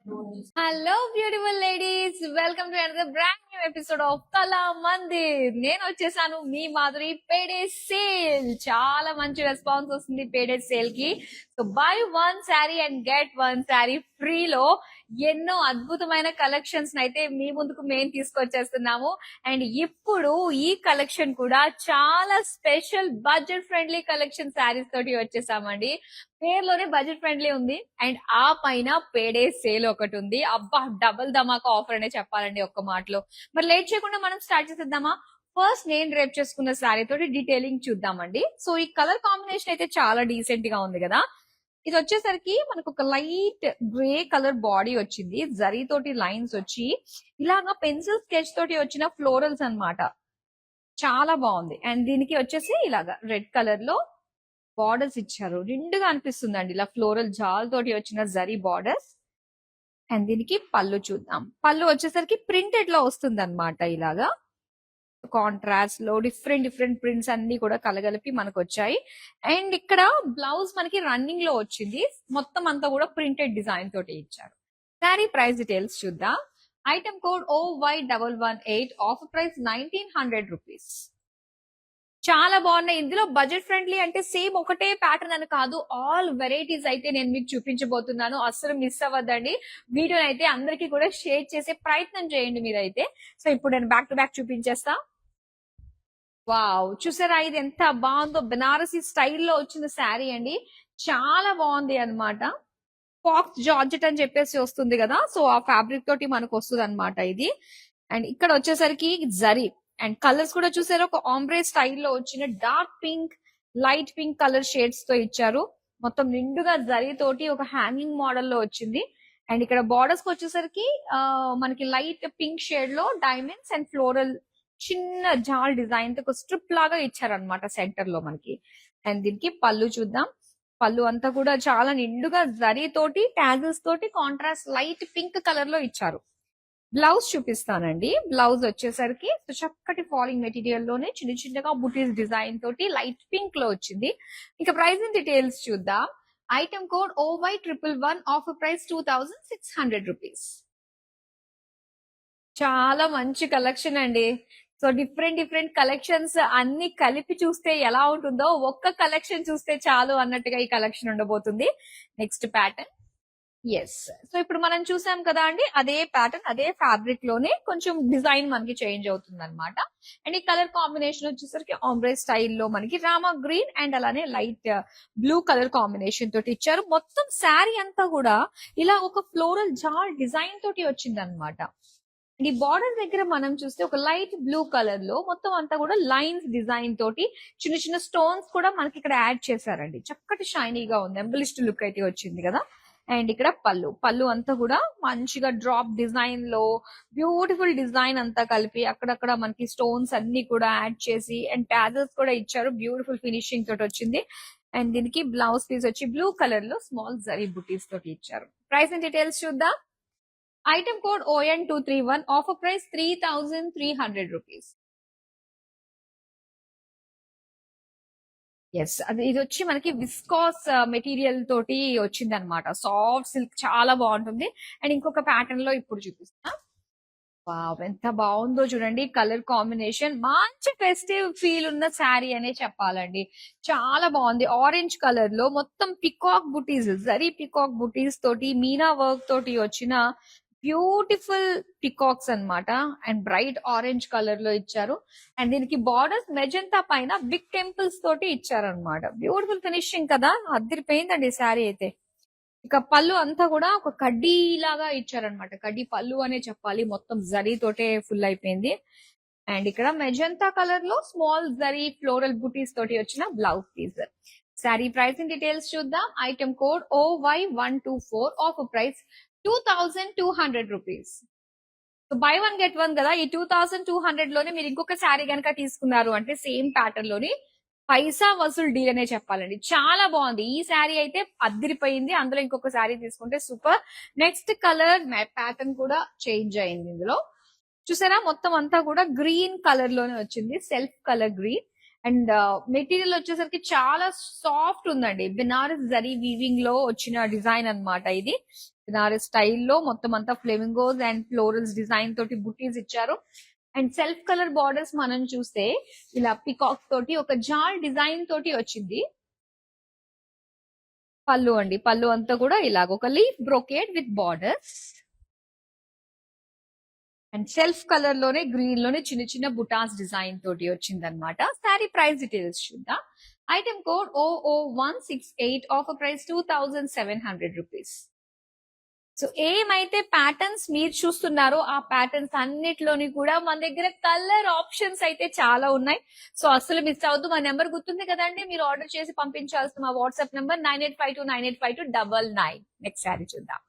Hello beautiful ladies, welcome to another brand new episode of కళా మందిర్. నేను వచ్చేసాను మీ Madhuri. పేడే sale, చాలా మంచి రెస్పాన్స్ వస్తుంది పేడే సేల్ కి. So buy one sari and get one sari ఫ్రీలో ఎన్నో అద్భుతమైన కలెక్షన్స్ అయితే మీ ముందుకు మేము తీసుకొచ్చేస్తున్నాము. అండ్ ఇప్పుడు ఈ కలెక్షన్ కూడా చాలా special budget friendly collection saris తోటి వచ్చేసామండి. పేర్లోనే బడ్జెట్ ఫ్రెండ్లీ ఉంది అండ్ ఆ పైన పేడే సేల్ ఒకటి ఉంది. అబ్బా, డబుల్ ధమాకా ఆఫర్ అనే చెప్పాలండి ఒక్క మాటలో. మరి లేట్ చేయకుండా మనం స్టార్ట్ చేసేద్దామా? ఫస్ట్ నేను రేప్ చేసుకున్న శారీ తోటి డీటెయిలింగ్ చూద్దామండి. సో ఈ కలర్ కాంబినేషన్ అయితే చాలా డీసెంట్ గా ఉంది కదా. ఇది వచ్చేసరికి మనకు ఒక లైట్ గ్రే కలర్ బాడీ వచ్చింది, జరీ తోటి లైన్స్ వచ్చి ఇలాగా పెన్సిల్ స్కెచ్ తోటి వచ్చిన ఫ్లోరల్స్ అన్నమాట. చాలా బాగుంది. అండ్ దీనికి వచ్చేసి ఇలాగా రెడ్ కలర్ లో బార్డర్స్ ఇచ్చారు, నిండుగా అనిపిస్తుందండి. ఇలా ఫ్లోరల్ జాల్ తోటి వచ్చిన జరీ బార్డర్స్. అండ్ దీనికి పళ్ళు చూద్దాం. పళ్ళు వచ్చేసరికి ప్రింటెడ్ లో వస్తుంది అనమాట. ఇలాగా కాంట్రాస్ట్ లో డిఫరెంట్ డిఫరెంట్ ప్రింట్స్ అన్ని కూడా కలగలిపి మనకు వచ్చాయి. అండ్ ఇక్కడ బ్లౌజ్ మనకి రన్నింగ్ లో వచ్చింది, మొత్తం అంతా కూడా ప్రింటెడ్ డిజైన్ తోటి ఇచ్చారు. శారీ ప్రైస్ డీటెయిల్స్ చూద్దాం. Item code OY118, offer price 1900 rupees. చాలా బాగున్నాయి. ఇందులో బడ్జెట్ ఫ్రెండ్లీ అంటే సేమ్ ఒకటే ప్యాటర్న్ అని కాదు, ఆల్ వెరైటీస్ అయితే నేను మీకు చూపించబోతున్నాను. అస్సలు మిస్ అవ్వద్దండి. వీడియోని అయితే అందరికీ కూడా షేర్ చేసే ప్రయత్నం చేయండి మీరైతే. సో ఇప్పుడు నేను బ్యాక్ టు బ్యాక్ చూపించేస్తా. వావ్, చూసారా ఇది ఎంత బాగుందో. బెనారసీ స్టైల్లో వచ్చిన శారీ అండి, చాలా బాగుంది అనమాట. ఫాక్స్ జార్జెట్ అని చెప్పేసి వస్తుంది కదా, సో ఆ ఫ్యాబ్రిక్ తోటి మనకు వస్తుంది అనమాట ఇది. అండ్ ఇక్కడ వచ్చేసరికి జరీ అండ్ కలర్స్ కూడా చూసారు, ఒక ఆంబ్రే స్టైల్లో వచ్చిన dark pink, light pink colour shades తో ఇచ్చారు. మొత్తం నిండుగా జరీ తోటి ఒక హ్యాంగింగ్ మోడల్ లో వచ్చింది. అండ్ ఇక్కడ బార్డర్స్ కి వచ్చేసరికి మనకి లైట్ పింక్ షేడ్ లో డైమండ్స్ అండ్ ఫ్లోరల్ చిన్న జాల్ డిజైన్ తో ఒక స్ట్రిప్ లాగా ఇచ్చారనమాట సెంటర్ లో మనకి. అండ్ దీనికి పళ్ళు చూద్దాం. పళ్ళు అంతా కూడా చాలా నిండుగా జరీ తోటి ట్యాజిల్స్ తోటి కాంట్రాస్ట్ లైట్ పింక్ కలర్ లో ఇచ్చారు. బ్లౌజ్ చూపిస్తానండి. బ్లౌజ్ వచ్చేసరికి చక్కటి ఫాలింగ్ మెటీరియల్ లోనే చిన్న చిన్నగా బుటీస్ డిజైన్ తోటి లైట్ పింక్ లో వచ్చింది. ఇక ప్రైసింగ్ డీటెయిల్స్ చూద్దాం. Item code OY111, offer price 2600 rupees. చాలా మంచి కలెక్షన్ అండి. సో డిఫరెంట్ డిఫరెంట్ కలెక్షన్స్ అన్ని కలిపి చూస్తే ఎలా ఉంటుందో, ఒక్క కలెక్షన్ చూస్తే చాలు అన్నట్టుగా ఈ కలెక్షన్ ఉండబోతుంది. Next pattern. ఎస్, సో ఇప్పుడు మనం చూసాం కదా అండి, అదే ప్యాటర్న్ అదే ఫ్యాబ్రిక్ లోనే కొంచెం డిజైన్ మనకి చేంజ్ అవుతుంది అనమాట. అండ్ ఈ కలర్ కాంబినేషన్ వచ్చేసరికి ఆంబ్రే స్టైల్లో మనకి రామా గ్రీన్ అండ్ అలానే లైట్ బ్లూ కలర్ కాంబినేషన్ తోటి ఇచ్చారు. మొత్తం శారీ అంతా కూడా ఇలా ఒక ఫ్లోరల్ జాల్ డిజైన్ తోటి వచ్చింది అనమాట. ఈ బార్డర్ దగ్గర మనం చూస్తే ఒక లైట్ బ్లూ కలర్ లో మొత్తం అంతా కూడా లైన్స్ డిజైన్ తోటి చిన్న చిన్న స్టోన్స్ కూడా మనకి ఇక్కడ యాడ్ చేశారండి. చక్కటి షైనీగా ఉంది, ఎంబలిష్డ్ లుక్ అయితే వచ్చింది కదా. అండ్ ఇక్కడ పళ్ళు అంతా కూడా మంచిగా డ్రాప్ డిజైన్ లో బ్యూటిఫుల్ డిజైన్ అంతా కలిపి అక్కడక్కడ మనకి స్టోన్స్ అన్ని కూడా యాడ్ చేసి అండ్ టాజల్స్ కూడా ఇచ్చారు. బ్యూటిఫుల్ ఫినిషింగ్ తోటి వచ్చింది. అండ్ దీనికి బ్లౌజ్ పీస్ వచ్చి బ్లూ కలర్ లో స్మాల్ జరీ బుటీస్ తోటి ఇచ్చారు. ప్రైస్ అండ్ డీటెయిల్స్ చూద్దాం. Item code ON231, offer price 3300 rupees. Yes, అది ఇది వచ్చి మనకి విస్కాస్ మెటీరియల్ తోటి వచ్చింది అనమాట. సాఫ్ట్ సిల్క్, చాలా బాగుంటుంది. అండ్ ఇంకొక ప్యాటర్న్ లో ఇప్పుడు చూపిస్తా. వావ్, ఎంత బాగుందో చూడండి. కలర్ కాంబినేషన్ మంచి ఫెస్టివ్ ఫీల్ ఉన్న శారీ అనే చెప్పాలండి. చాలా బాగుంది. ఆరెంజ్ కలర్ లో మొత్తం పికాక్ బుటీస్, జరీ పికాక్ బుటీస్ తోటి మీనా వర్క్ తోటి వచ్చిన బ్యూటిఫుల్ పికాక్స్ అన్నమాట. అండ్ బ్రైట్ ఆరెంజ్ కలర్ లో ఇచ్చారు. అండ్ దీనికి బార్డర్స్ మెజెంతా పైన బిగ్ టెంపుల్స్ తోటి ఇచ్చారనమాట. బ్యూటిఫుల్ ఫినిషింగ్ కదా, అదిరిపోయిందండి శారీ అయితే. ఇక పళ్ళు అంతా కూడా ఒక కడ్డీ లాగా ఇచ్చారనమాట. కడ్డీ పళ్ళు అనే చెప్పాలి, మొత్తం జరీ తోటే ఫుల్ అయిపోయింది. అండ్ ఇక్కడ మెజంతా కలర్ లో స్మాల్ జరీ ఫ్లోరల్ బుటీస్ తోటి వచ్చిన blouse piece. Sari pricing details చూద్దాం. Item code OY124, offer price 2200 rupees. So buy one get one కదా. ఈ 2200 లోనే మీరు ఇంకొక శారీ కనుక తీసుకున్నారు అంటే సేమ్ ప్యాటర్న్ లోని పైసా వసూల్ డీల్ అనే చెప్పాలండి. చాలా బాగుంది ఈ శారీ అయితే, అద్దరిపోయింది. అందులో ఇంకొక శారీ తీసుకుంటే సూపర్. నెక్స్ట్ కలర్ ప్యాటర్న్ కూడా చేంజ్ అయింది. ఇందులో చూసారా మొత్తం అంతా కూడా గ్రీన్ కలర్ లోనే వచ్చింది, self colour green. And material వచ్చేసరికి చాలా సాఫ్ట్ ఉందండి. బెనారస్ జరీ వీవింగ్ లో వచ్చిన డిజైన్ అన్నమాట ఇది. బెనారస్ స్టైల్లో మొత్తం అంతా ఫ్లెమింగోస్ అండ్ ఫ్లోరల్స్ డిజైన్ తోటి బుటీస్ ఇచ్చారు. అండ్ సెల్ఫ్ కలర్ బార్డర్స్ మనం చూస్తే ఇలా పికాక్ తోటి ఒక జాల్ డిజైన్ తోటి వచ్చింది. పళ్ళు అండి, పళ్ళు అంతా కూడా ఇలాగ ఒక leaf brocade with borders. And self colour లోనే గ్రీన్ లోనే చిన్న చిన్న బుటాస్ డిజైన్ తోటి వచ్చింది అనమాట. శారీ ప్రైస్ డీటెయిల్స్ చూద్దాం. Item code OO168, offer price 2700 rupees. So ఏమైతే ప్యాటర్న్స్ మీరు చూస్తున్నారో ఆ ప్యాటర్న్స్ అన్నిటిలోని కూడా మన దగ్గర కలర్ ఆప్షన్స్ అయితే చాలా ఉన్నాయి. సో అసలు మిస్ అవద్దు. మా నెంబర్ గుర్తుంది కదండి, మీరు ఆర్డర్ చేసి పంపించాల్సిన మా వాట్సాప్ నెంబర్ 9852985299. నెక్స్ట్ శారీ చూద్దాం.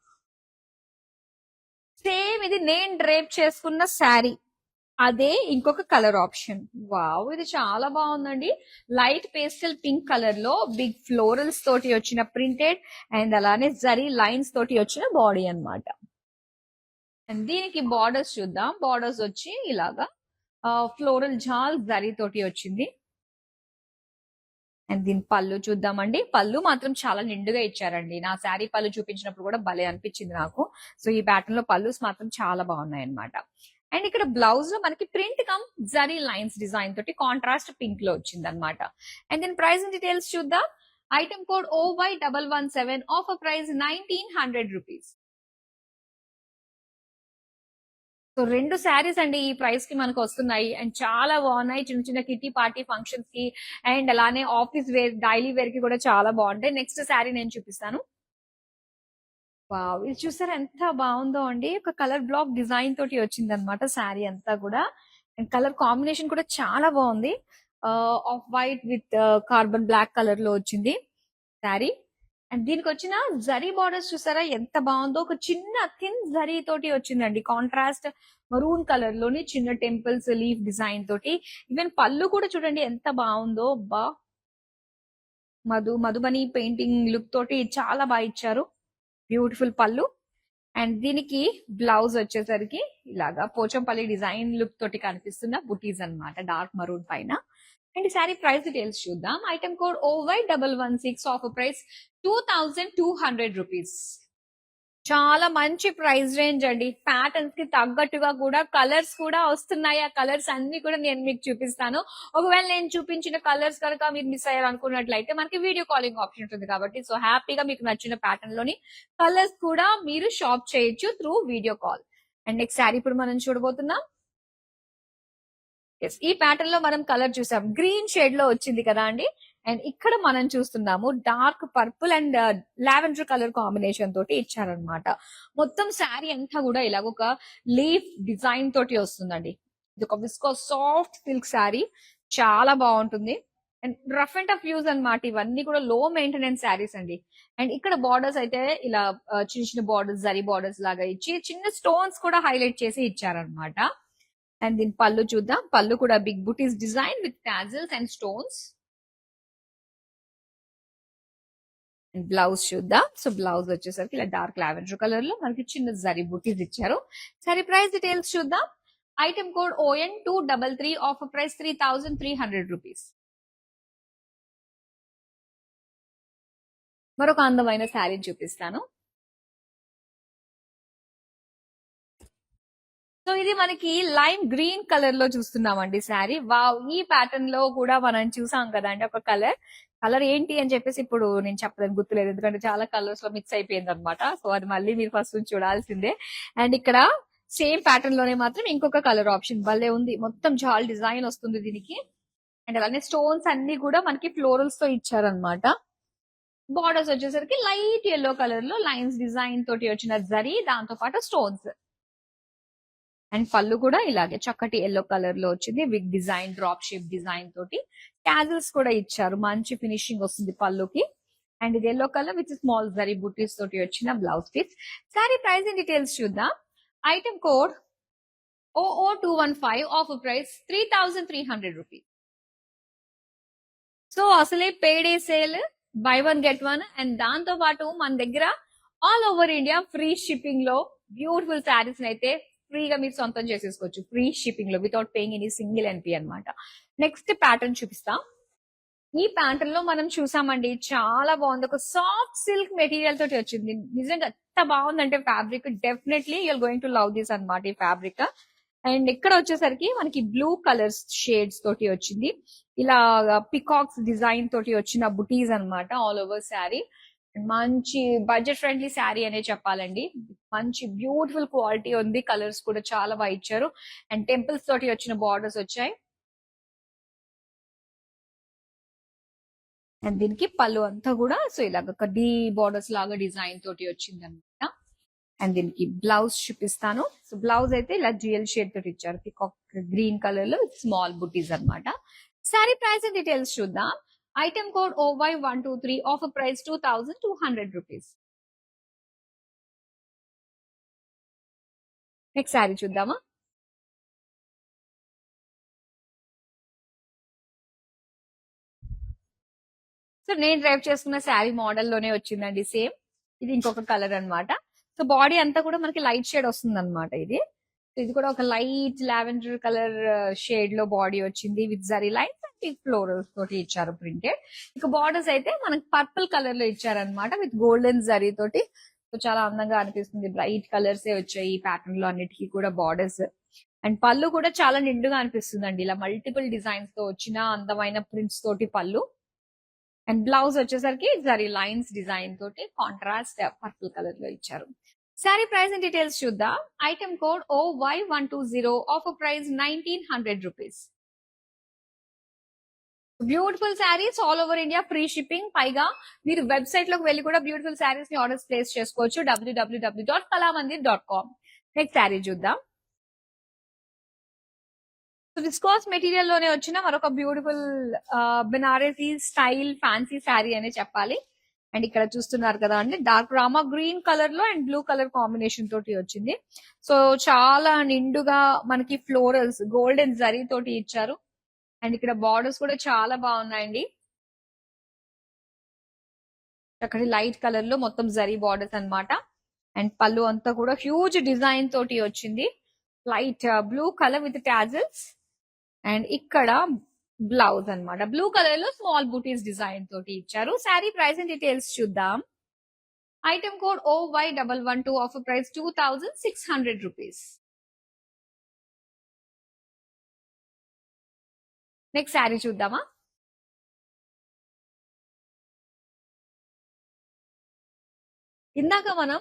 సేమ్ ఇది నేను డ్రేప్ చేసుకున్న శారీ, అదే ఇంకొక కలర్ ఆప్షన్. వావ్, ఇది చాలా బాగుందండి. లైట్ పేస్టల్ పింక్ కలర్ లో బిగ్ ఫ్లోరల్స్ తోటి వచ్చిన ప్రింటెడ్ అండ్ అలానే జరీ లైన్స్ తోటి వచ్చిన బాడీ అన్నమాట. అండ్ దీనికి బార్డర్స్ చూద్దాం. బార్డర్స్ వచ్చి ఇలాగా ఫ్లోరల్ జాల్ జరీ తోటి వచ్చింది. అండ్ దీని పళ్ళు చూద్దామండి. పళ్ళు మాత్రం చాలా నిండుగా ఇచ్చారండి. నా శారీ పళ్ళు చూపించినప్పుడు కూడా భలే అనిపించింది నాకు. సో ఈ ప్యాటర్న్ లో పళ్ళుస్ మాత్రం చాలా బాగున్నాయి అనమాట. అండ్ ఇక్కడ బ్లౌజ్ లో మనకి print come zari lines design తోటి కాంట్రాస్ట్ పింక్ లో వచ్చింది అనమాట. అండ్ దీని ప్రైస్ డీటెయిల్స్ చూద్దాం. Item code OY117, offer price 1900 rupees. So 2 saris అండి ఈ ప్రైస్ కి మనకు వస్తున్నాయి. అండ్ చాలా బాగున్నాయి. చిన్న చిన్న కిటీ పార్టీ ఫంక్షన్స్ కి అండ్ అలానే ఆఫీస్ వేర్ డైలీ వేర్ కి కూడా చాలా బాగుంటాయి. నెక్స్ట్ శారీ నేను చూపిస్తాను. వావ్, ఇది చూసారా ఎంత బాగుందో అండి. ఒక కలర్ బ్లాక్ డిజైన్ తోటి వచ్చింది అనమాట శారీ అంతా కూడా. అండ్ కలర్ కాంబినేషన్ కూడా చాలా బాగుంది. Off white with carbon black colour లో వచ్చింది శారీ. అండ్ దీనికి వచ్చిన జరీ బార్డర్స్ చూసారా ఎంత బాగుందో. ఒక చిన్న థిన్ జరీ తోటి వచ్చిందండి. కాంట్రాస్ట్ మరూన్ కలర్ లోని చిన్న టెంపుల్స్ లీఫ్ డిజైన్ తోటి. ఈవెన్ పళ్ళు కూడా చూడండి ఎంత బాగుందో. బా, మధుబని పెయింటింగ్ లుక్ తోటి చాలా బాగా ఇచ్చారు. బ్యూటిఫుల్ పళ్ళు. అండ్ దీనికి బ్లౌజ్ వచ్చేసరికి ఇలాగా పోచంపల్లి డిజైన్ లుక్ తోటి కనిపిస్తున్న బుటీస్ అన్నమాట, డార్క్ మరూన్ పైన. అండ్ ఈ సారీ ప్రైస్ డీటెయిల్స్ చూద్దాం. Item code OY116, offer price 2200 rupees. చాలా మంచి ప్రైస్ రేంజ్ అండి. ప్యాటర్న్స్ కి తగ్గట్టుగా కూడా కలర్స్ కూడా వస్తున్నాయి. ఆ కలర్స్ అన్ని కూడా నేను మీకు చూపిస్తాను. ఒకవేళ నేను చూపించిన కలర్స్ కనుక మీరు మిస్ అయ్యారు అనుకున్నట్లయితే మనకి వీడియో కాలింగ్ ఆప్షన్ ఉంటుంది కాబట్టి సో హ్యాపీగా మీకు నచ్చిన ప్యాటర్న్ లోని కలర్స్ కూడా మీరు షాప్ చేయొచ్చు through video call. And next sari ఇప్పుడు మనం చూడబోతున్నాం. ఈ ప్యాటర్న్ లో మనం కలర్ చూసాం, గ్రీన్ షేడ్ లో వచ్చింది కదా అండి. అండ్ ఇక్కడ మనం చూస్తున్నాము dark purple and lavender colour combination తోటి ఇచ్చారనమాట. మొత్తం శారీ అంతా కూడా ఇలాగ ఒక లీఫ్ డిజైన్ తోటి వస్తుందండి. ఇది ఒక విస్కో సాఫ్ట్ సిల్క్ శారీ, చాలా బాగుంటుంది. And rough and tough use అనమాట. ఇవన్నీ కూడా లో మెయింటెనెన్స్ శారీస్ అండి. అండ్ ఇక్కడ బార్డర్స్ అయితే ఇలా చిన్న చిన్న బార్డర్స్ జరీ బార్డర్స్ లాగా ఇచ్చి చిన్న స్టోన్స్ కూడా హైలైట్ చేసి ఇచ్చారనమాట. అండ్ దీని పళ్ళు చూద్దాం. పళ్ళు కూడా big buttis design with tassels and stones. And blouse చూద్దాం. సో బ్లౌజ్ వచ్చేసరికి ఇలా డార్క్ లావెండర్ కలర్ లో మనకి చిన్న జరీ బుటీస్ ఇచ్చారు. సరే ప్రైస్ డీటెయిల్స్ చూద్దాం. Item code ON233, offer price 3300 rupees. మరొక అందమైన శారీ చూపిస్తాను. సో ఇది మనకి లైమ్ గ్రీన్ కలర్ లో చూస్తున్నామండి శారీ. వావ్, ఈ ప్యాటర్న్ లో కూడా మనం చూసాం కదండి ఒక కలర్ ఏంటి అని చెప్పేసి ఇప్పుడు నేను చెప్పలేదు, గుర్తులేదు, ఎందుకంటే చాలా కలర్స్ లో మిక్స్ అయిపోయింది అనమాట. సో అది మళ్ళీ మీరు ఫస్ట్ చూడాల్సిందే. అండ్ ఇక్కడ సేమ్ ప్యాటర్న్ లోనే మాత్రం ఇంకొక కలర్ ఆప్షన్ భలే ఉంది. మొత్తం జాల్ డిజైన్ వస్తుంది దీనికి. అండ్ అలానే స్టోన్స్ అన్ని కూడా మనకి ఫ్లోరల్స్ తో ఇచ్చారనమాట. బార్డర్స్ వచ్చేసరికి లైట్ ఎల్లో కలర్ లో లైన్స్ డిజైన్ తోటి వచ్చిన జరీ, దాంతో పాటు స్టోన్స్. అండ్ పళ్ళు కూడా ఇలాగే చక్కటి ఎల్లో కలర్ లో వచ్చింది with design drop shape design తోటి. క్యాజల్స్ కూడా ఇచ్చారు, మంచి ఫినిషింగ్ వస్తుంది పళ్ళుకి. అండ్ ఇది yellow colour with small zari బుటీస్ తోటి వచ్చిన blouse piece. Sari price details చూద్దాం. Item code OO215, offer price 3300 rupees. So అసలే payday sale, buy one get one. And దాంతో పాటు మన దగ్గర all over India free shipping లో బ్యూటిఫుల్ శారీస్ అయితే ఫ్రీగా మీరు సొంతం చేసేసుకోవచ్చు ఫ్రీ షిప్పింగ్ లో without paying any single NP అనమాట. నెక్స్ట్ ప్యాటర్న్ చూపిస్తాం. ఈ ప్యాటర్న్ లో మనం చూసామండి, చాలా బాగుంది. ఒక సాఫ్ట్ సిల్క్ మెటీరియల్ తోటి వచ్చింది. నిజంగా ఎంత బాగుందంటే fabric, definitely you're going to love this అన్నమాట ఈ ఫ్యాబ్రిక్. అండ్ ఇక్కడ వచ్చేసరికి మనకి బ్లూ కలర్స్ షేడ్స్ తోటి వచ్చింది. ఇలా పికాక్స్ డిజైన్ తోటి వచ్చిన బుటీస్ అన్నమాట ఆల్ ఓవర్ శారీ. మంచి బడ్జెట్ ఫ్రెండ్లీ శారీ అనే చెప్పాలండి. మంచి బ్యూటిఫుల్ క్వాలిటీ ఉంది. కలర్స్ కూడా చాలా బాగా ఇచ్చారు. అండ్ టెంపుల్స్ తోటి వచ్చిన బార్డర్స్ వచ్చాయి. అండ్ దీనికి పళ్ళు అంతా కూడా సో ఇలాగ ఒక డీ బార్డర్స్ లాగా డిజైన్ తోటి వచ్చింది అనమాట. అండ్ దీనికి బ్లౌజ్ చూపిస్తాను. సో బ్లౌజ్ అయితే ఇలా జిఎల్ షేడ్ తోటి ఇచ్చారు, పికాక్ గ్రీన్ కలర్ లో స్మాల్ బుటీస్ అన్నమాట. సారీ ప్రైస్ అండ్ డీటెయిల్స్ చూద్దాం. Item code OY123, offer price 2200 rupees. Next sari చూద్దామా. సో నేను డ్రైవ్ చేసుకున్న శారీ మోడల్ లోనే వచ్చిందండి సేమ్. ఇది ఇంకొక కలర్ అన్నమాట. సో బాడీ అంతా కూడా మనకి లైట్ షేడ్ వస్తుంది అనమాట ఇది. సో ఇది కూడా ఒక లైట్ లావెండర్ కలర్ షేడ్ లో బాడీ వచ్చింది with zari lines and florals తోటి ఇచ్చారు ప్రింటెడ్. ఇక బార్డర్స్ అయితే మనకి పర్పుల్ కలర్ లో ఇచ్చారనమాట విత్ గోల్డెన్ జరీ తోటి. సో చాలా అందంగా అనిపిస్తుంది. బ్రైట్ కలర్స్ వచ్చాయి ఈ ప్యాటర్న్ లో అన్నిటికీ కూడా బార్డర్స్. అండ్ పళ్ళు కూడా చాలా నిండుగా అనిపిస్తుంది అండి. ఇలా మల్టిపుల్ డిజైన్స్ తో వచ్చిన అందమైన ప్రింట్స్ తోటి పళ్ళు. అండ్ బ్లౌజ్ వచ్చేసరికి జరీ లైన్స్ డిజైన్ తోటి కాంట్రాస్ట్ పర్పుల్ కలర్ లో ఇచ్చారు. శారీ ప్రైస్ అండ్ డీటెయిల్స్ చూద్దాం. Item code OY120, offer price 1900 rupees. Beautiful saris all over India, free shipping. పైగా మీరు వెబ్సైట్ లోకి వెళ్ళి కూడా బ్యూటిఫుల్ శారీస్ ని ఆర్డర్స్ ప్లేస్ చేసుకోవచ్చు, www.kalamandir.com. నెక్స్ట్ శారీ చూద్దాం. విస్కాస్ మెటీరియల్ లోనే వచ్చిన మరొక beautiful Banarasi style fancy sari అనే చెప్పాలి. అండ్ ఇక్కడ చూస్తున్నారు కదా అండి, డార్క్ రామా గ్రీన్ కలర్ లో అండ్ బ్లూ కలర్ కాంబినేషన్ తోటి వచ్చింది. సో చాలా నిండుగా మనకి ఫ్లోరల్స్ గోల్డెన్ జరీ తోటి ఇచ్చారు. అండ్ ఇక్కడ బార్డర్స్ కూడా చాలా బాగున్నాయండి. అక్కడ లైట్ కలర్ లో మొత్తం జరీ బార్డర్స్ అన్నమాట. అండ్ పళ్ళు అంతా కూడా హ్యూజ్ డిజైన్ తోటి వచ్చింది, light blue colour with tassels. And ఇక్కడ బ్లౌజ్ అన్నమాట బ్లూ కలర్ లో స్మాల్ బూటీస్ డిజైన్ తోటి ఇచ్చారు. శారీ ప్రైస్ అండ్ డీటెయిల్స్ చూద్దాం. Item code OY112, offer price 2600 rupees. Next sari చూద్దామా. ఇందాక మనం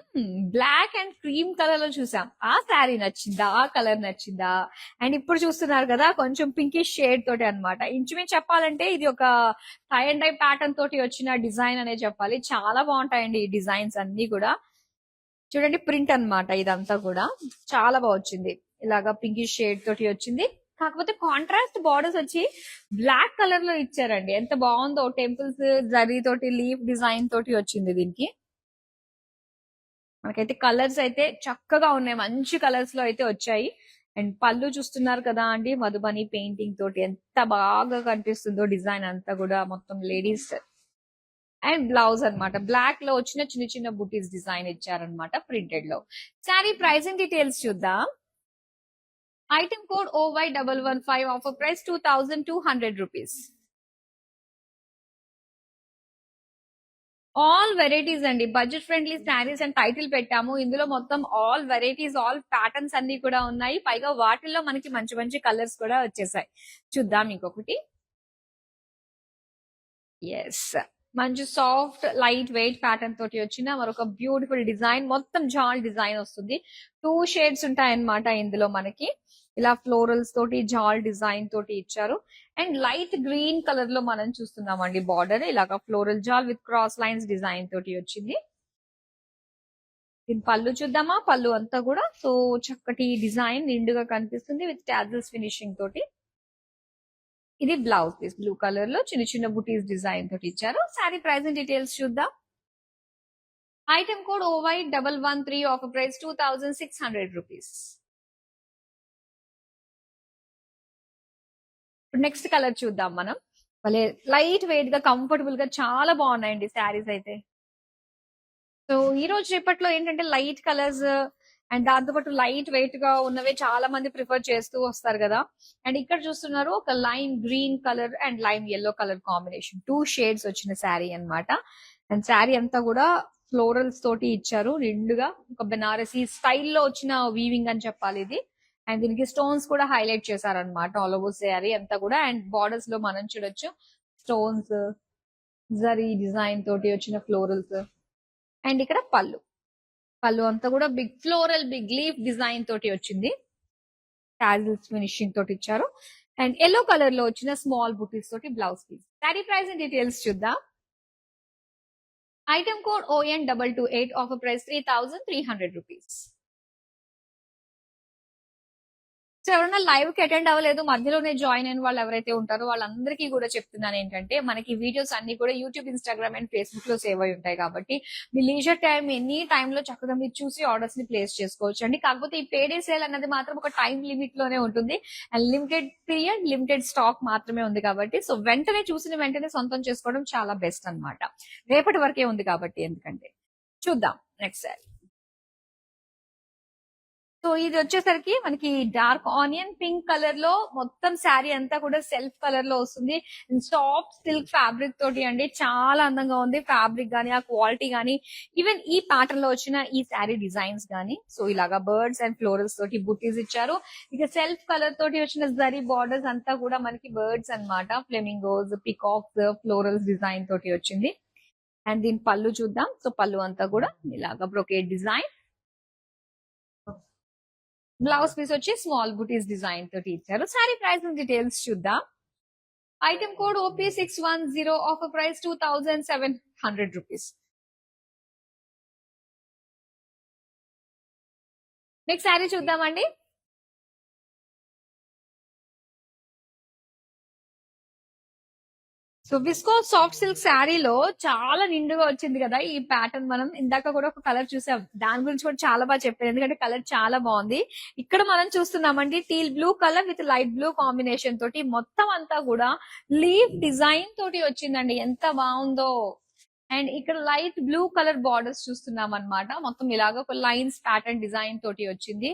బ్లాక్ అండ్ క్రీమ్ కలర్ లో చూసాం. ఆ శారీ నచ్చిందా, ఆ కలర్ నచ్చిందా? అండ్ ఇప్పుడు చూస్తున్నారు కదా కొంచెం పింకిష్ షేడ్ తోటి అనమాట. ఇంచుమించు చెప్పాలంటే ఇది ఒక టై అండ్ డై ప్యాటర్న్ తోటి వచ్చిన డిజైన్ అనే చెప్పాలి. చాలా బాగుంటాయండి ఈ డిజైన్స్ అన్ని కూడా. చూడండి ప్రింట్ అన్నమాట ఇదంతా కూడా చాలా బాగా వచ్చింది. ఇలాగా పింకిష్ షేడ్ తోటి వచ్చింది. కాకపోతే కాంట్రాస్ట్ బార్డర్స్ వచ్చి బ్లాక్ కలర్ లో ఇచ్చారండి. ఎంత బాగుందో, టెంపుల్స్ జరీ తోటి లీఫ్ డిజైన్ తోటి వచ్చింది దీనికి. మనకైతే కలర్స్ అయితే చక్కగా ఉన్నాయి, మంచి కలర్స్ లో అయితే వచ్చాయి. అండ్ పళ్ళు చూస్తున్నారు కదా అండి, మధుబని పెయింటింగ్ తోటి ఎంత బాగా కనిపిస్తుందో డిజైన్ అంతా కూడా మొత్తం లేడీస్. అండ్ బ్లౌజ్ అన్నమాట బ్లాక్ లో వచ్చిన చిన్న చిన్న బుటీస్ డిజైన్ ఇచ్చారనమాట ప్రింటెడ్ లో. శారీ ప్రైసింగ్ డీటెయిల్స్ చూద్దాం. Item code OY115, offer price 2200 rupees. All varieties అండి, budget friendly saris and title పెట్టాము. ఇందులో మొత్తం ఆల్ వెరైటీస్, ఆల్ ప్యాటర్న్స్ అన్ని కూడా ఉన్నాయి. పైగా వాటిల్లో మనకి మంచి మంచి కలర్స్ కూడా వచ్చేసాయి. చూద్దాం ఇంకొకటి. ఎస్, మంచి సాఫ్ట్ లైట్ వెయిట్ ప్యాటర్న్ తోటి వచ్చిన మరొక బ్యూటిఫుల్ డిజైన్. మొత్తం జాల్ డిజైన్ వస్తుంది. 2 షేడ్స్ ఉంటాయన్నమాట ఇందులో మనకి. ఇలా ఫ్లోరల్స్ తోటి జాల్ డిజైన్ తోటి ఇచ్చారు. అండ్ లైట్ గ్రీన్ కలర్ లో మనం చూస్తున్నామండి బార్డర్. ఇలాగా ఫ్లోరల్ జాల్ విత్ క్రాస్ లైన్స్ డిజైన్ తోటి వచ్చింది. దీని పళ్ళు చూద్దామా. పళ్ళు అంతా కూడా సో చక్కటి డిజైన్ నిండుగా కనిపిస్తుంది విత్ టాజిల్స్ ఫినిషింగ్ తోటి. ఇది బ్లౌజ్ పీస్ బ్లూ కలర్ లో చిన్న చిన్న బుటీస్ డిజైన్ తోటి ఇచ్చారు. శారీ ప్రైస్ అండ్ డీటెయిల్స్ చూద్దాం. Item code OY113, offer price 2600 rupees. Next colour చూద్దాం మనం. భలే లైట్ వెయిట్ గా కంఫర్టబుల్ గా చాలా బాగున్నాయండి శారీస్ అయితే. సో ఈ రోజు రేపట్లో ఏంటంటే లైట్ కలర్స్ అండ్ దాంతో పాటు లైట్ వెయిట్ గా ఉన్నవే చాలా మంది ప్రిఫర్ చేస్తూ వస్తారు కదా. అండ్ ఇక్కడ చూస్తున్నారు ఒక lime green colour and lime yellow colour combination 2 shades వచ్చిన శారీ అన్నమాట. అండ్ శారీ అంతా కూడా ఫ్లోరల్స్ తోటి ఇచ్చారు నిండుగా, ఒక బెనారసీ స్టైల్లో వచ్చిన వీవింగ్ అని చెప్పాలి ఇది. అండ్ దీనికి స్టోన్స్ కూడా హైలైట్ చేశారనమాట ఆల్ ఓవర్ శారీ అంతా కూడా. అండ్ బార్డర్స్ లో మనం చూడొచ్చు స్టోన్స్, జరీ డిజైన్ తోటి వచ్చిన ఫ్లోరల్స్. అండ్ ఇక్కడ పళ్ళు, పళ్ళు అంతా కూడా big floral big leaf design తోటి వచ్చింది, టాజిల్స్ ఫినిషింగ్ తోటి ఇచ్చారు. అండ్ ఎల్లో కలర్ లో వచ్చిన స్మాల్ బుటీస్ తోటి blouse piece. Sari price and details చూద్దాం. Item code ON228, offer price 3,300 rupees. So ఎవరైనా లైవ్ కి అటెండ్ అవ్వలేదు, మధ్యలోనే జాయిన్ అయిన వాళ్ళు ఎవరైతే ఉంటారో వాళ్ళందరికీ కూడా చెప్తున్నాను ఏంటంటే, మనకి వీడియోస్ అన్ని కూడా యూట్యూబ్, ఇన్స్టాగ్రామ్ అండ్ ఫేస్బుక్ లో సేవ్ అయి ఉంటాయి కాబట్టి మీ లీజర్ టైం ఎనీ టైమ్ లో చక్కగా మీరు చూసి ఆర్డర్స్ ని ప్లేస్ చేసుకోవచ్చు అండి. కాకపోతే ఈ పేడే సేల్ అన్నది మాత్రం ఒక టైం లిమిట్ లోనే ఉంటుంది and limited period, limited stock మాత్రమే ఉంది కాబట్టి సో వెంటనే చూసిన వెంటనే సొంతం చేసుకోవడం చాలా బెస్ట్ అన్నమాట. రేపటి వరకే ఉంది కాబట్టి. ఎందుకంటే చూద్దాం నెక్స్ట్ సారీ. సో ఇది వచ్చేసరికి మనకి డార్క్ ఆనియన్ పింక్ కలర్ లో మొత్తం శారీ అంతా కూడా సెల్ఫ్ కలర్ లో వస్తుంది. సాఫ్ట్ సిల్క్ ఫ్యాబ్రిక్ తోటి అండి, చాలా అందంగా ఉంది ఫ్యాబ్రిక్ గానీ, ఆ క్వాలిటీ గానీ, ఈవెన్ ఈ ప్యాటర్న్ లో వచ్చిన ఈ శారీ డిజైన్స్ గానీ. సో ఇలాగా బర్డ్స్ అండ్ ఫ్లోరల్స్ తోటి బుటీస్ ఇచ్చారు. ఇక సెల్ఫ్ కలర్ తోటి వచ్చిన జరీ బార్డర్స్ అంతా కూడా మనకి బర్డ్స్ అన్నమాట, ఫ్లెమింగోస్, పికాక్స్, ఫ్లోరల్స్ డిజైన్ తోటి వచ్చింది. అండ్ దీని పళ్ళు చూద్దాం. సో పళ్ళు అంతా కూడా ఇలాగా బ్రొకేట్ డిజైన్, బ్లౌజ్ పీస్ వచ్చి స్మాల్ బుటీస్ డిజైన్ తోటి ఇచ్చారు. సారీ ప్రైస్ డీటెయిల్స్ చూద్దాం. Item code OP610, offer price 2,700 rupees. Next sari చూద్దామండి. సో విస్కో సాఫ్ట్ సిల్క్ శారీలో చాలా నిండుగా వచ్చింది కదా ఈ ప్యాటర్న్. మనం ఇందాక కూడా ఒక కలర్ చూసాం, దాని గురించి కూడా చాలా బాగా చెప్పారు ఎందుకంటే కలర్ చాలా బాగుంది. ఇక్కడ మనం చూస్తున్నామండి teal blue colour with light blue combination తోటి మొత్తం అంతా కూడా లీఫ్ డిజైన్ తోటి వచ్చిందండి, ఎంత బాగుందో. అండ్ ఇక్కడ లైట్ బ్లూ కలర్ బార్డర్స్ చూస్తున్నాం అనమాట, మొత్తం ఇలాగ ఒక లైన్స్ ప్యాటర్న్ డిజైన్ తోటి వచ్చింది.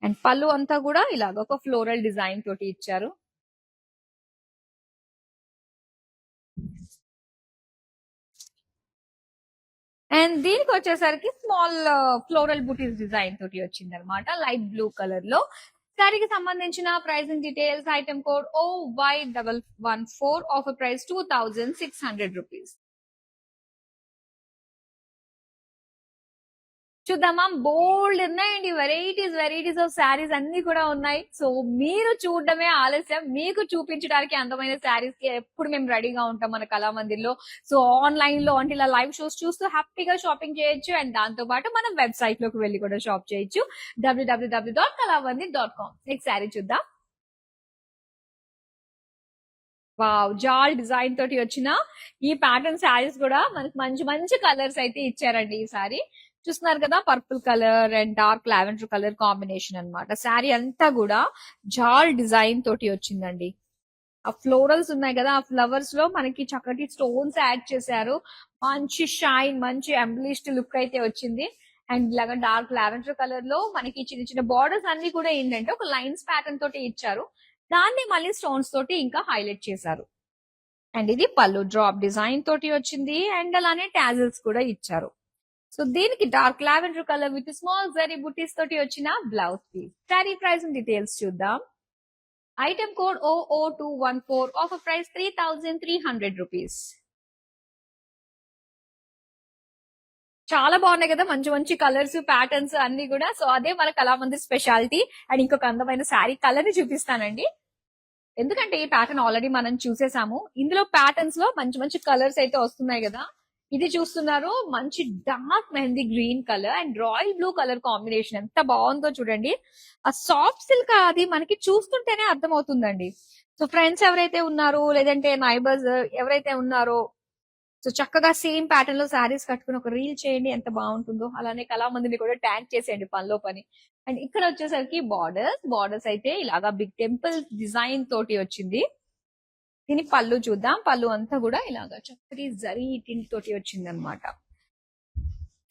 అండ్ పళ్ళు అంతా కూడా ఇలాగ ఒక ఫ్లోరల్ డిజైన్ తోటి ఇచ్చారు. అండ్ దీనికి వచ్చేసరికి స్మాల్ ఫ్లోరల్ బుటీస్ డిజైన్ తోటి వచ్చింది అనమాట, లైట్ బ్లూ కలర్ లో. శారీకి సంబంధించిన pricing details item code OY114, offer price 2,600 rupees. చూద్దామా, బోల్డ్ ఉన్నాయండి, వెరైటీస్ ఆఫ్ శారీస్ అన్ని కూడా ఉన్నాయి. సో మీరు చూడడమే ఆలస్యం, మీకు చూపించడానికి అందమైన శారీస్ కి ఎప్పుడు మేము రెడీగా ఉంటాం మన కళామందిర్లో. సో ఆన్లైన్ లో అంటే ఇలా లైవ్ షోస్ చూస్తూ హ్యాపీగా షాపింగ్ చేయొచ్చు. అండ్ దాంతో పాటు మనం వెబ్సైట్ లోకి వెళ్ళి కూడా షాప్ చేయొచ్చు, www.kalamandir.com. నెక్స్ట్ శారీ చూద్దాం. వావ్, జాల్ డిజైన్ తోటి వచ్చిన ఈ ప్యాటర్న్ శారీస్ కూడా మనకి మంచి మంచి కలర్స్ అయితే ఇచ్చారండి. ఈ సారీ చూస్తున్నారు కదా, purple colour and dark lavender colour combination అన్నమాట. శారీ అంతా కూడా జాల్ డిజైన్ తోటి వచ్చిందండి. ఆ ఫ్లోరల్స్ ఉన్నాయి కదా, ఆ ఫ్లవర్స్ లో మనకి చక్కటి స్టోన్స్ యాడ్ చేశారు. మంచి షైన్, మంచి ఎంబ్లిష్డ్ లుక్ అయితే వచ్చింది. అండ్ ఇలాగా డార్క్ లావెండర్ కలర్ లో మనకి చిన్న చిన్న బార్డర్స్ అన్ని కూడా ఏంటంటే ఒక లైన్స్ ప్యాటర్న్ తోటి ఇచ్చారు, దాన్ని మళ్ళీ స్టోన్స్ తోటి ఇంకా హైలైట్ చేశారు. అండ్ ఇది పళ్ళు డ్రాప్ డిజైన్ తోటి వచ్చింది. అండ్ అలానే టాజిల్స్ కూడా ఇచ్చారు. సో దీనికి dark lavender colour with small zari బుటీస్ తోటి వచ్చిన blouse piece. Sari price details చూద్దాం. Item code OO214, offer price 3,300 rupees. చాలా బాగున్నాయి కదా, మంచి మంచి కలర్స్ ప్యాటర్న్స్ అన్ని కూడా. సో అదే మన కళామందిర్ స్పెషాలిటీ. అండ్ ఇంకొక అందమైన శారీ కలర్ ని చూపిస్తానండి, ఎందుకంటే ఈ ప్యాటర్న్ ఆల్రెడీ మనం చూసేసాము. ఇందులో ప్యాటర్న్స్ లో మంచి మంచి కలర్స్ అయితే వస్తున్నాయి కదా. ఇది చూస్తున్నారు, మంచి dark mehndi green colour and royal blue colour combination ఎంత బాగుందో చూడండి. ఆ సాఫ్ట్ సిల్క్ అది మనకి చూస్తుంటేనే అర్థమవుతుందండి. సో ఫ్రెండ్స్ ఎవరైతే ఉన్నారో లేదంటే నైబర్స్ ఎవరైతే ఉన్నారో, సో చక్కగా సేమ్ ప్యాటర్న్ లో శారీస్ కట్టుకుని ఒక రీల్ చేయండి, ఎంత బాగుంటుందో. అలానే కళామందిని కూడా ట్యాగ్ చేసేయండి పనిలో పని. అండ్ ఇక్కడ వచ్చేసరికి బార్డర్స్ అయితే ఇలాగా బిగ్ టెంపుల్ డిజైన్ తోటి వచ్చింది. దీని పళ్ళు చూద్దాం. పళ్ళు అంతా కూడా ఇలాగా చక్కటి జరీ టింట్ తోటి వచ్చింది అనమాట.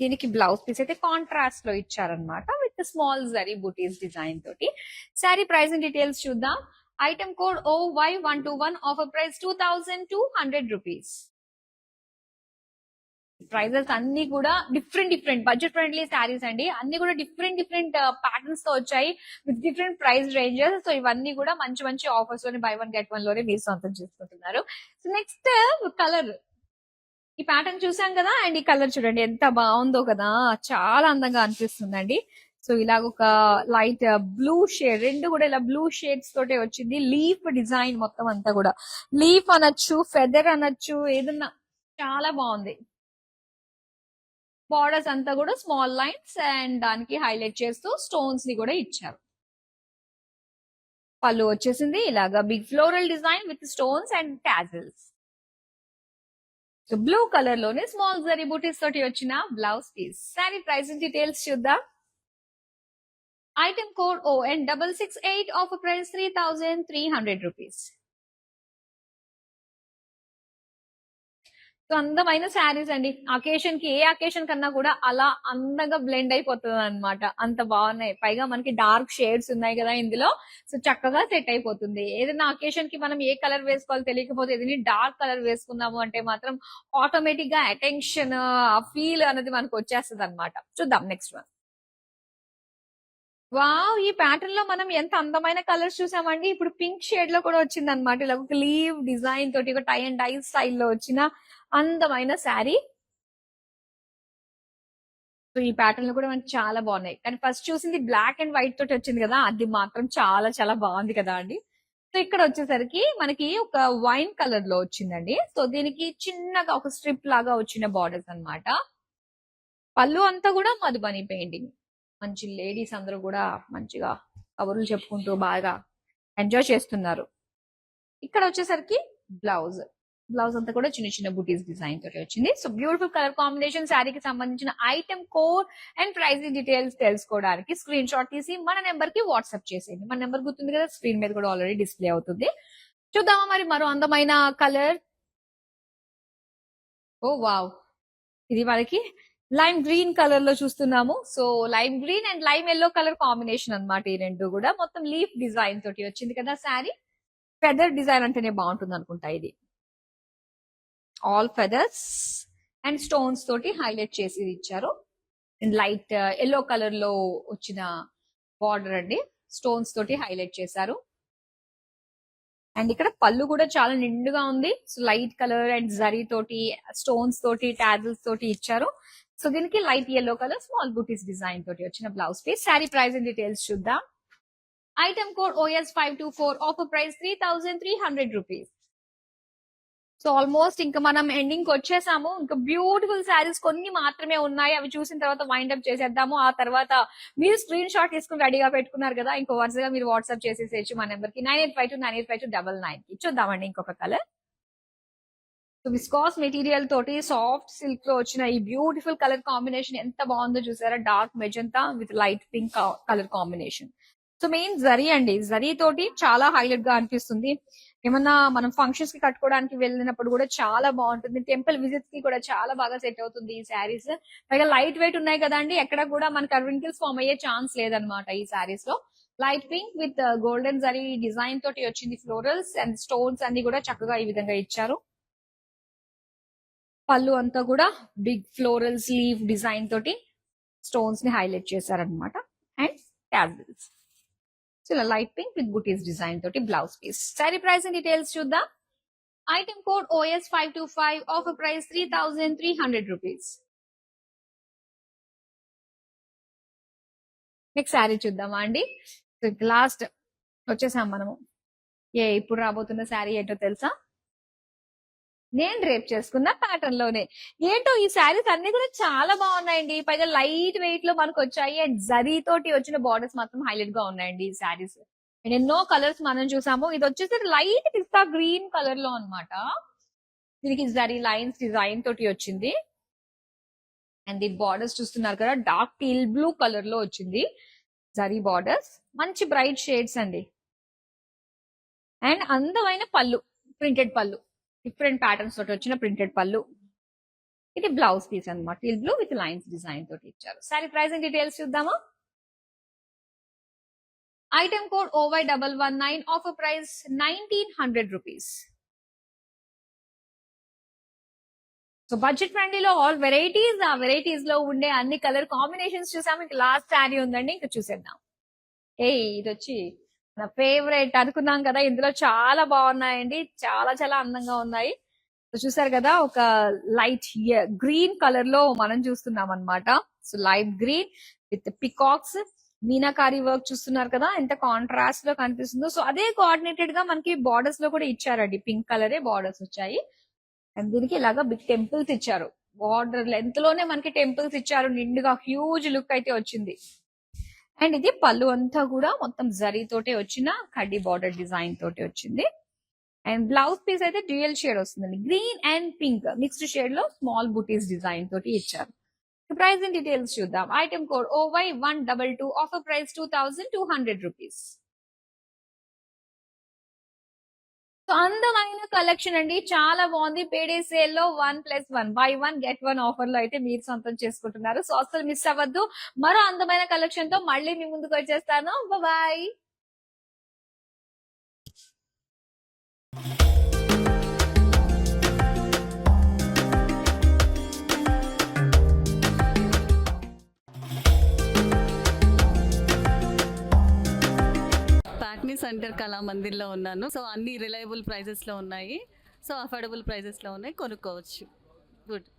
దీనికి బ్లౌజ్ పీస్ అయితే కాంట్రాస్ట్ లో ఇచ్చారనమాట విత్ స్మాల్ జరీ బూటీస్ డిజైన్ తోటి. శారీ ప్రైస్ అండ్ డీటెయిల్స్ చూద్దాం. Item code OY121, offer price 2200 rupees. Prices అన్ని కూడా డిఫరెంట్ బడ్జెట్ ఫ్రెండ్లీ శారీస్ అండి. అన్ని కూడా డిఫరెంట్ ప్యాటర్న్స్ తో వచ్చాయి with different price ranges. So ఇవన్నీ కూడా మంచి మంచి ఆఫర్స్ లోనే బై వన్ గెట్ వన్ లోనే మీరు సొంతం చేసుకుంటున్నారు. సో నెక్స్ట్ కలర్, ఈ ప్యాటర్న్ చూసాం కదా, అండ్ ఈ కలర్ చూడండి ఎంత బాగుందో కదా, చాలా అందంగా అనిపిస్తుందండి. సో ఇలాగ ఒక లైట్ బ్లూ షేడ్, రెండు కూడా ఇలా బ్లూ షేడ్స్ తోటే వచ్చింది. లీఫ్ డిజైన్ మొత్తం అంతా కూడా, లీఫ్ అనొచ్చు, ఫెదర్ అనొచ్చు, ఏదన్నా చాలా బాగుంది. బార్డర్స్ అంతా కూడా స్మాల్ లైన్స్ అండ్ దానికి హైలైట్ చేస్తూ స్టోన్స్ ని కూడా ఇచ్చారు. పళ్ళు వచ్చేసింది ఇలాగా big floral design with stones and tassels. So blue colour లోనే స్మాల్ జరీ బూటీస్ తోటి వచ్చిన blouse piece. Sari price details చూద్దాం. Item code ON668, offer price 3300 rupees. So అందమైన శారీస్ అండి. అకేషన్ కి, ఏ అకేషన్ కన్నా కూడా అలా అందంగా బ్లెండ్ అయిపోతుంది అనమాట. అంత బాగున్నాయి. పైగా మనకి డార్క్ షేడ్స్ ఉన్నాయి కదా ఇందులో, సో చక్కగా సెట్ అయిపోతుంది. ఏదైనా అకేషన్ కి మనం ఏ కలర్ వేసుకోవాలో తెలియకపోతే ఏదైనా డార్క్ కలర్ వేసుకున్నాము అంటే మాత్రం ఆటోమేటిక్ గా అటెన్షన్ ఫీల్ అనేది మనకు వచ్చేస్తుంది అనమాట. చూద్దాం నెక్స్ట్ వన్. వావ్, ఈ ప్యాటర్న్ లో మనం ఎంత అందమైన కలర్స్ చూసామండి. ఇప్పుడు పింక్ షేడ్ లో కూడా వచ్చింది అనమాట. ఇలా ఒక లీవ్ డిజైన్ తోటి ఒక టై అండ్ డై స్టైల్లో వచ్చిన అందమైన శారీ. సో ఈ ప్యాటర్న్ లో కూడా మనకి చాలా బాగున్నాయి. కానీ ఫస్ట్ చూసింది బ్లాక్ అండ్ వైట్ తోటి వచ్చింది కదా, అది మాత్రం చాలా చాలా బాగుంది కదా అండి. సో ఇక్కడ వచ్చేసరికి మనకి ఒక వైన్ కలర్ లో వచ్చిందండి. సో దీనికి చిన్నగా ఒక స్ట్రిప్ లాగా వచ్చిన బార్డర్స్ అన్నమాట. పళ్ళు అంతా కూడా మధుబని పెయింటింగ్. మంచి లేడీస్ అందరూ కూడా మంచిగా కబుర్లు చెప్పుకుంటూ బాగా ఎంజాయ్ చేస్తున్నారు. ఇక్కడ వచ్చేసరికి బ్లౌజ్ అంతా కూడా చిన్న చిన్న బుటీస్ డిజైన్ తోటి వచ్చింది. So beautiful colour combination. శారీకి సంబంధించిన item code and pricing details తెలుసుకోవడానికి స్క్రీన్ షాట్ తీసి మన నెంబర్ కి వాట్సాప్ చేసేయండి. మన నెంబర్ గుర్తుంది కదా, స్క్రీన్ మీద కూడా ఆల్రెడీ డిస్ప్లే అవుతుంది. చూద్దామా మరి మరో అందమైన కలర్. ఓ వావ్, ఇది మనకి లైమ్ గ్రీన్ కలర్ లో చూస్తున్నాము. So lime green and lime yellow colour combination అన్నమాట. ఈ రెండు కూడా మొత్తం లీఫ్ డిజైన్ తోటి వచ్చింది కదా శారీ. ఫెదర్ డిజైన్ అంటేనే బాగుంటుంది అనుకుంటా. ఇది ఆల్ ఫెదర్స్ అండ్ స్టోన్స్ తోటి హైలైట్ చేసి ఇచ్చారు. లైట్ ఎల్లో కలర్ లో వచ్చిన బార్డర్ అండి, స్టోన్స్ తోటి హైలైట్ చేశారు. అండ్ ఇక్కడ పళ్ళు కూడా చాలా నిండుగా ఉంది. So light colour and zari తోటి, స్టోన్స్ తోటి, టాజిల్స్ తోటి ఇచ్చారు. సో దీనికి light yellow colour small butis design తోటి వచ్చిన blouse piece. Sari price and details చూద్దాం. Item code OS524, offer price 3300 rupees. So almost ఇంకా మనం ఎండింగ్ కి వచ్చేసాము. ఇంకా బ్యూటిఫుల్ శారీస్ కొన్ని మాత్రమే ఉన్నాయి. అవి చూసిన తర్వాత వైండ్ అప్ చేసేద్దాము. ఆ తర్వాత మీరు స్క్రీన్ షాట్ తీసుకుని రెడీగా పెట్టుకున్నారు కదా, ఇంకో వరుసగా మీరు వాట్సాప్ చేసేసేయచ్చు మా నెంబర్ కి 9852985299 కి. చూద్దామండి ఇంకొక కలర్. సో విస్కాస్ మెటీరియల్ తోటి సాఫ్ట్ సిల్క్ లో వచ్చిన ఈ బ్యూటిఫుల్ కలర్ కాంబినేషన్ ఎంత బాగుందో చూసారా. Dark magenta with light pink colour combination. So main zari అండి, జరీ తోటి చాలా హైలైట్ గా అనిపిస్తుంది. ఏమన్నా మనం ఫంక్షన్స్ కి కట్టుకోవడానికి వెళ్ళినప్పుడు కూడా చాలా బాగుంటుంది. టెంపుల్ విజిట్స్ కి కూడా చాలా బాగా సెట్ అవుతుంది ఈ శారీస్. పైగా లైట్ వెయిట్ ఉన్నాయి కదండి, ఎక్కడ కూడా మనకి రింకిల్స్ ఫామ్ అయ్యే ఛాన్స్ లేదనమాట ఈ శారీస్ లో. Light pink with golden zari design తోటి వచ్చింది. ఫ్లోరల్స్ అండ్ స్టోన్స్ అన్ని కూడా చక్కగా ఈ విధంగా ఇచ్చారు. పళ్ళు అంతా కూడా బిగ్ ఫ్లోరల్ స్లీవ్ డిజైన్ తోటి స్టోన్స్ ని హైలైట్ చేశారనమాట. And tassels. సో ఇలా light pink with butis design తోటి blouse piece. Sari price and details చూద్దాం. Item code OS525, offer price 3300 rupees. Next sari చూద్దామా అండి. లాస్ట్ వచ్చేసాం మనము. ఇప్పుడు రాబోతున్న శారీ ఏంటో తెలుసా? నేను రేప్ చేసుకున్న ప్యాటర్న్ లోనే. ఏంటో ఈ శారీస్ అన్ని కూడా చాలా బాగున్నాయండి. పైగా లైట్ వెయిట్ లో మనకు వచ్చాయి. అండ్ జరీ తోటి వచ్చిన బార్డర్స్ మాత్రం హైలైట్ గా ఉన్నాయండి ఈ శారీస్. అండ్ ఎన్నో కలర్స్ మనం చూసాము. ఇది వచ్చేసి లైట్ పిస్తా గ్రీన్ కలర్ లో అన్నమాట. దీనికి జరీ లైన్స్ డిజైన్ తోటి వచ్చింది. అండ్ ఈ బార్డర్స్ చూస్తున్నారు కదా, డార్క్ టీల్ బ్లూ కలర్ లో వచ్చింది జరీ బార్డర్స్. మంచి బ్రైట్ షేడ్స్ అండి. అండ్ అందమైన పళ్ళు. ప్రింటెడ్ పళ్ళు, డిఫరెంట్ ప్యాటర్న్స్ తోటి వచ్చిన ప్రింటెడ్ పళ్ళు. ఇది బ్లౌజ్ పీస్ అన్నమాట, teal blue with lines design తోటి ఇచ్చారు. సారీ ప్రైసింగ్ డీటెయిల్స్ చూద్దామా. Item code OY119, offer price 1900 rupees. So budget ఫ్రెండ్లీలో ఆల్ వెరైటీస్, ఆ వెరైటీస్ లో ఉండే అన్ని కలర్ కాంబినేషన్స్ చూసాము. ఇంకా లాస్ట్ శారీ ఉందండి, ఇంకా చూసేద్దాం. ఇది వచ్చి నా ఫేవరెట్ అనుకున్నాం కదా, ఇందులో చాలా బాగున్నాయండి, చాలా చాలా అందంగా ఉన్నాయి. సో చూసారు కదా, ఒక లైట్ గ్రీన్ కలర్ లో మనం చూస్తున్నాం అన్నమాట. So light green with peacocks, meenakari work చూస్తున్నారు కదా, ఎంత కాంట్రాస్ట్ లో కనిపిస్తుందో. సో అదే కోఆర్డినేటెడ్ గా మనకి బార్డర్స్ లో కూడా ఇచ్చారండి, పింక్ కలరే బార్డర్స్ వచ్చాయి. అండ్ దీనికి ఇలాగా బిగ్ టెంపుల్స్ ఇచ్చారు, బార్డర్ లెంత్ లోనే మనకి టెంపుల్స్ ఇచ్చారు, నిండుగా హ్యూజ్ లుక్ అయితే వచ్చింది. అండ్ ఇది పళ్ళు అంతా కూడా మొత్తం జరీ తోటే వచ్చిన కడ్డీ బార్డర్ డిజైన్ తోటి వచ్చింది. అండ్ బ్లౌజ్ పీస్ అయితే డ్యూయల్ షేడ్ వస్తుందండి, green and pink mixed shade లో స్మాల్ బూటీస్ డిజైన్ తోటి ఇచ్చారు. ప్రైస్ ఇన్ డీటెయిల్స్ చూద్దాం. Item code OY122, offer price 2200 rupees. So అందమైన కలెక్షన్ అండి, చాలా బాగుంది. పేడే సేల్ లో 1+1 బై 1 గెట్ 1 ఆఫర్ లో అయితే మీరు సొంతం చేసుకుంటున్నారు. సో అసలు మిస్ అవ్వద్దు. మరో అందమైన కలెక్షన్ తో మళ్ళీ మీ ముందుకు వచ్చేస్తాను. బాయ్. ప్యాట్నీ సెంటర్ కళామందిర్లో ఉన్నాను. సో అన్ని రిలయబుల్ ప్రైజెస్లో ఉన్నాయి, సో అఫోర్డబుల్ ప్రైజెస్లో ఉన్నాయి, కొనుక్కోవచ్చు. గుడ్.